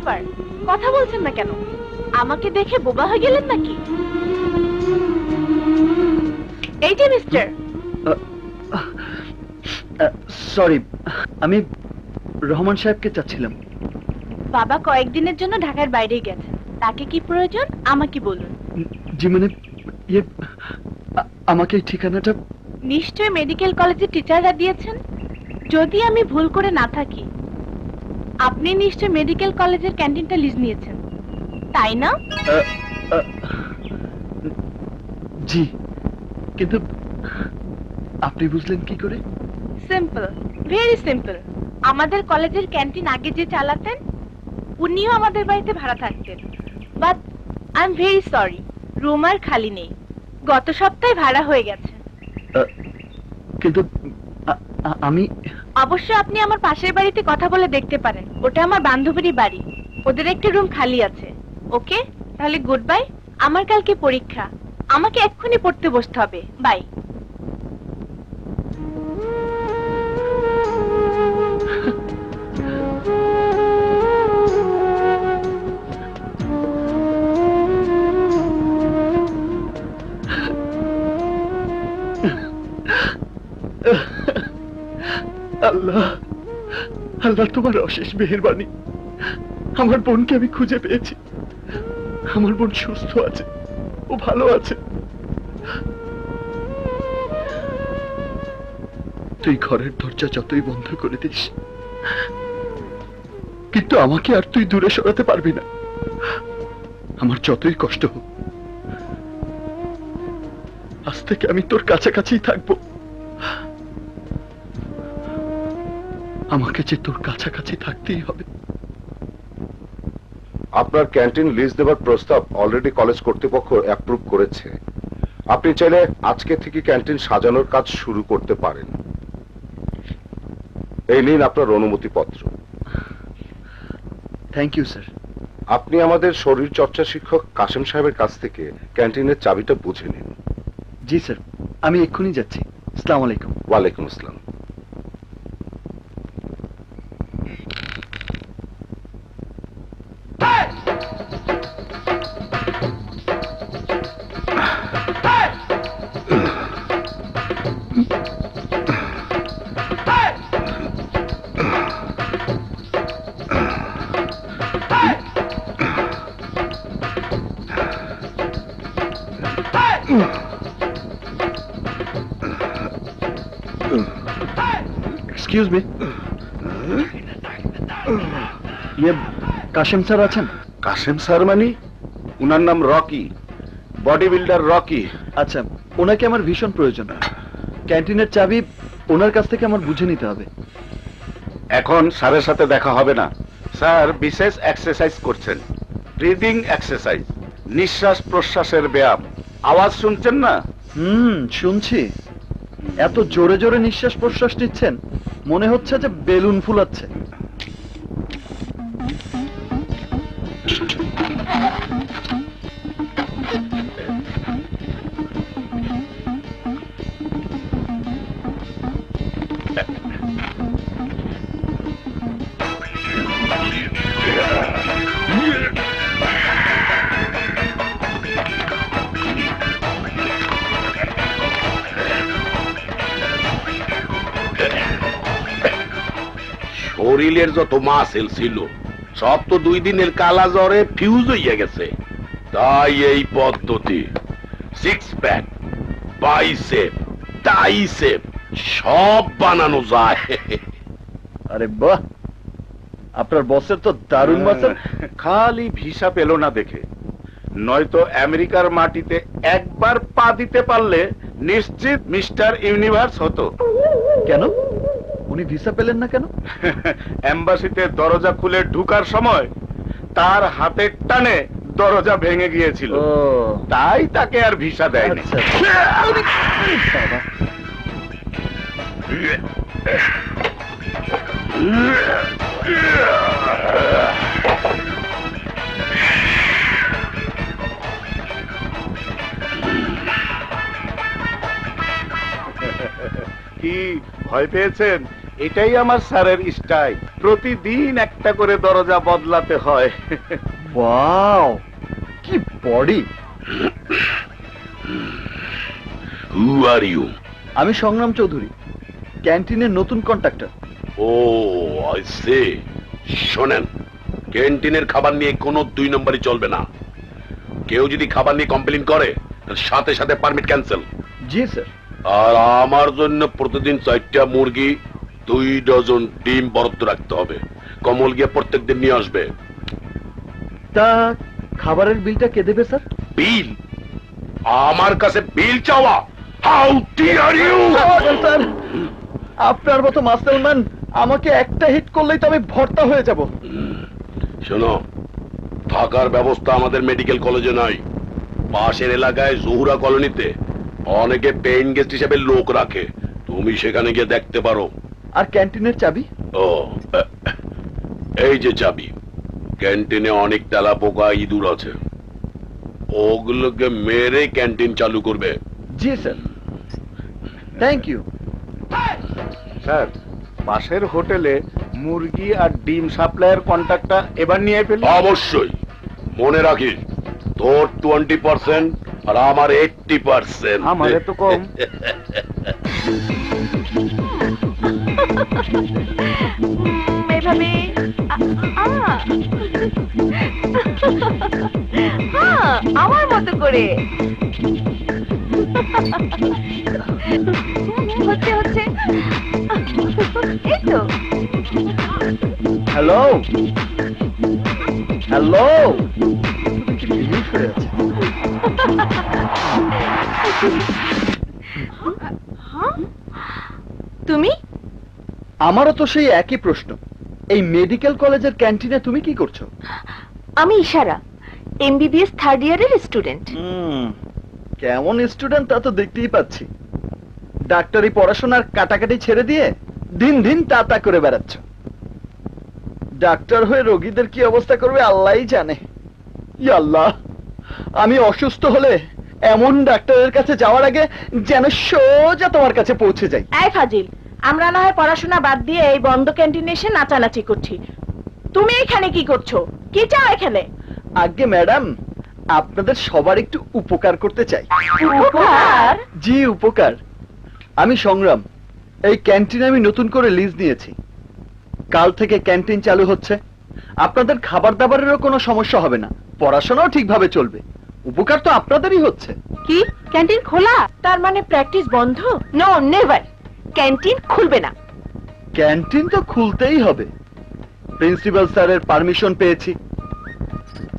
ব্যাপার, কথা বলছেন না কেন? আমাকে দেখে বোবা হয়ে গেলেন নাকি? এই যে মিস্টার। সরি, আমি রহমান সাহেবকে চাচ্ছিলাম। বাবা কয়েকদিনের জন্য ঢাকার বাইরে গেছেন, তাকে কি প্রয়োজন আমাকে বলুন। জি মানে ইয়ে, আমাকে এই ঠিকানাটা। নিশ্চয় মেডিকেল কলেজের টিচাররা দিয়েছেন, যদি আমি ভুল করে না থাকি। আপনি নিশ্চয় মেডিকেল কলেজের ক্যান্টিনটা লিজ নিয়েছেন, তাই না? জি, কিন্তু আপনি বুঝলেন কি করে? Simple, very simple. আমাদের কলেজের ক্যান্টিন আগে যে চালাতেন, উনিও আমাদের বাড়িতে ভাড়া থাকতেন। But I am very sorry, room আর খালি নেই। গত সপ্তাহে ভাড়া হয়ে গেছে। কিন্তু আমি অবশ্য আপনি আমার পাশের বাড়িতে কথা বলে দেখতে পারেন, ওটা আমার বান্ধবীরই বাড়ি। ওদের একটা রুম খালি আছে। ওকে, তাহলে গুড বাই। আমার কালকে পরীক্ষা, আমাকে এক্ষুনি পড়তে বসতে হবে। বাই। আল্লাহ, আল্লাহ তোমার অশেষ মেহেরবানি। আমার বোনকে আমি খুঁজে পেয়েছি। আমার বোন সুস্থ আছে, ও ভালো আছে। তুই ঘরের দরজা যতই বন্ধ করে দিস, কিন্তু আমাকে আর তুই দূরে সরাতে পারবি না। আমার যতই কষ্ট হোক, আজ থেকে আমি তোর কাছাকাছি থাকবো। আমাকে যে তোর কাছাকাছি থাকতেই হবে। আপনার ক্যান্টিন লিজ দেওয়ার প্রস্তাব অলরেডি কলেজ কর্তৃপক্ষ অ্যাপ্রুভ করেছে। আপনি চাইলে আজকে থেকে ক্যান্টিন সাজানোর কাজ শুরু করতে পারেন। এই নিন আপনার অনুমতিপত্র। Thank you sir. আপনি আমাদের শরীর চর্চা শিক্ষক কাশেম সাহেবের কাছ থেকে ক্যান্টিনের চাবিটা বুঝে নিন। জি স্যার, আমি এক্ষুনি যাচ্ছি। আসসালামু আলাইকুম। ওয়ালাইকুম আসসালাম। এক্সকিউজ মি, ইয়ে কাশেম স্যার আছেন? কাশেম স্যার মানে? উনার নাম রকি, বডি বিল্ডার রকি। আচ্ছা, ওনাকে আমার ভীষণ প্রয়োজন। ক্যান্টিনের চাবি ওনার কাছ থেকে আমার বুঝে নিতে হবে। এখন স্যারের সাথে দেখা হবে না। স্যার বিশেষ এক্সারসাইজ করছেন, ব্রিদিং এক্সারসাইজ, নিঃশ্বাস প্রশ্বাসের ব্যায়াম। আওয়াজ শুনছেন না? শুনছি। এত জোরে জোরে নিঃশ্বাস প্রশ্বাস নিচ্ছেন, মনে হচ্ছে যে বেলুন ফুলাচ্ছে। শরীরের যত মাসেল ছিল সব তো 2 দিনের কালা জ্বরে ফিউজ হইয়া গেছে। তাই এই পদ্ধতি, 6 প্যাক, বাইসেপ, টাইসেপ সব বানানো যায়। আরে বাহ, আপনার বসের তো দারুণ মাসেল। খালি ভিসা পেল না দেখে, নয়তো আমেরিকার মাটিতে একবার পা দিতে পারলে নিশ্চিত মিস্টার ইউনিভার্স হতো। কেন উনি ভিসা পেলেন না কেন? এম্বাসিতে দরজা খুলে ঢুকার সময় তার হাতের টানে দরজা ভেঙে গিয়েছিল, তাই তাকে আর ভিসা দেয়নি। কি ভয় পেয়েছেন? এটাই আমার স্যারের স্টাইল, প্রতিদিন একটা করে দরজা বদলাতে হয়। ওয়াও, কি বডি! Who are you? আমি সংগ্রাম চৌধুরী, ক্যান্টিনের নতুন কন্ট্রাক্টর। O I say. শোনেন, ক্যান্টিনের খাবার নিয়ে কোনো 2 নম্বরই চলবে না। কেউ যদি খাবার নিয়ে কমপ্লেইন করে, তার সাথে সাথে পারমিট ক্যান্সেল। জি স্যার। আর আমার জন্য প্রতিদিন 4টা মুরগি, 2 ডজন ডিম বরাদ্দ রাখতে হবে। কমল গিয়ে প্রত্যেকদিন নিয়ে আসবে। তা খাবারের বিলটা কে দেবে স্যার? বিল? আমার কাছে বিল চাওয়া? How deer you! স্যার, আপনার মতো মাসেলম্যান আমাকে একটা হিট করলেই তো আমি ভর্তা হয়ে যাব। শোনো, থাকার ব্যবস্থা আমাদের মেডিকেল কলেজে নাই। পাশের এলাকায় জহুরা কলোনিতে অনেকে পেইন গেস্ট হিসেবে লোক রাখে, তুমি সেখানে গিয়ে দেখতে পারো। আর ক্যান্টিনের চাবি? ও, এই যে চাবি। ক্যান্টিনে অনেক তেলা পোকা ইঁদুর আছে, ওগুলোকে মেরে ক্যান্টিন চালু করবে। জি স্যার, থ্যাংক ইউ। স্যার, পাশের হোটেলে মুরগি আর ডিম সাপ্লাইয়ের কন্ট্রাক্টটা এবার নিয়ে ফেলি। অবশ্যই। মনে রাখিস, তোর 20% আর আমার 80%। আমার এত কম? এভাবে হ্যাঁ, আমার মতো করে হচ্ছে হচ্ছে, এই তো। হ্যালো হ্যালো, ফিনিশ হয়ে আছে। তুমি? আমারও তো সেই একই প্রশ্ন। এই মেডিকেল কলেজের ক্যান্টিনে তুমি কি করছো? আমি ইশারা, এমবিবিএস 3rd ইয়ারের স্টুডেন্ট। কেমন স্টুডেন্ট তা তো দেখতেই পাচ্ছি। ডাক্তারি পড়াশোনার কাটাকাটি ছেড়ে দিয়ে দিন দিন তা করে বেড়াচ্ছ। ডাক্তার হয়ে রোগীদের কি অবস্থা করবে আল্লাহই জানে। ই আল্লাহ, আমি অসুস্থ হলে এমন ডাক্তারের কাছে যাওয়ার আগে যেন সোজা তোমার কাছে পৌঁছে যাই। এই ফাজিল, আমরা না হয় পড়াশোনা বাদ দিয়ে এই বন্ধ ক্যান্টিনে এসে নাচানাচি করছি, তুমি এখানে কি করছো? কি চাও এখানে? আগে ম্যাডাম, আপনাদের সবার একটু উপকার করতে চাই। উপকার? জি উপকার। আমি সংগ্রাম, এই ক্যান্টিনে আমি নতুন করে লিজ নিয়েছি। কাল থেকে ক্যান্টিন চালু হচ্ছে। আপনাদের খাবার দাবারেরও কোনো সমস্যা হবে না, পড়াশোনাও ঠিকভাবে চলবে। উপকার তো আপনাদেরই হচ্ছে। কি ক্যান্টিন খোলা? তার মানে প্র্যাকটিস বন্ধ? নো, নেভার, ক্যান্টিন খুলবে না। ক্যান্টিন তো খুলতেই হবে। প্রিন্সিপাল স্যারের পারমিশন পেয়েছি,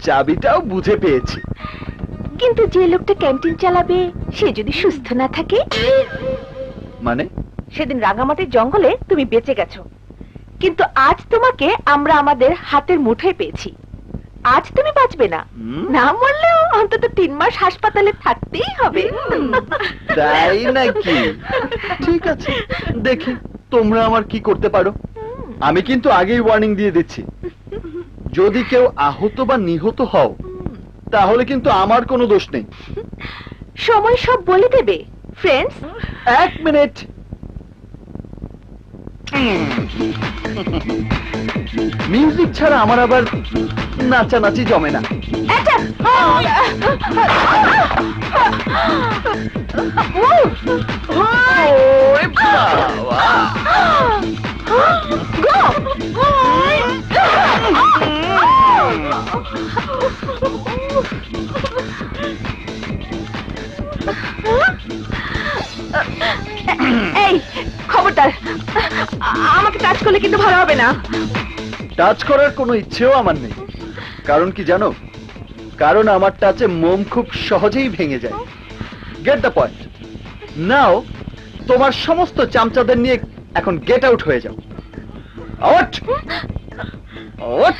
চাবিটাও বুঝে পেয়েছি। কিন্তু যে লোকটা ক্যান্টিন চালাবে সে যদি সুস্থ না থাকে? মানে? সেদিন রাঙামাটির জঙ্গলে তুমি বেঁচে গেছো, কিন্তু আজ তোমাকে আমরা আমাদের হাতের মুঠোয় পেয়েছি। আজ তুমি বাঁচবে না, না মরলেও অন্তত 3 মাস হাসপাতালে থাকতেই হবে। তাই নাকি? ঠিক আছে, দেখি তোমরা আমার কি করতে পারো। আমি কিন্তু আগেই ওয়ার্নিং দিয়ে দিচ্ছি, যদি কেউ আহত বা নিহত হও তাহলে কিন্তু আমার কোনো দোষ নেই। সময় সব বলে দেবে ফ্রেন্ডস। 1 মিনিট। মিউজিক ছাড়া আমার আবার নাচানাচি জমে না। এই খবরদার, আমাকে টাচ করলে কিন্তু ভালো হবে না। টাচ করার কোনো ইচ্ছেও আমার নেই। কারণ কি জানো? কারণ আমার টাচে মোম খুব সহজেই ভেঙে যায়। Get the point. নাও তোমার সমস্ত চামচাদের নিয়ে এখন গেট আউট হয়ে যাও। Out out.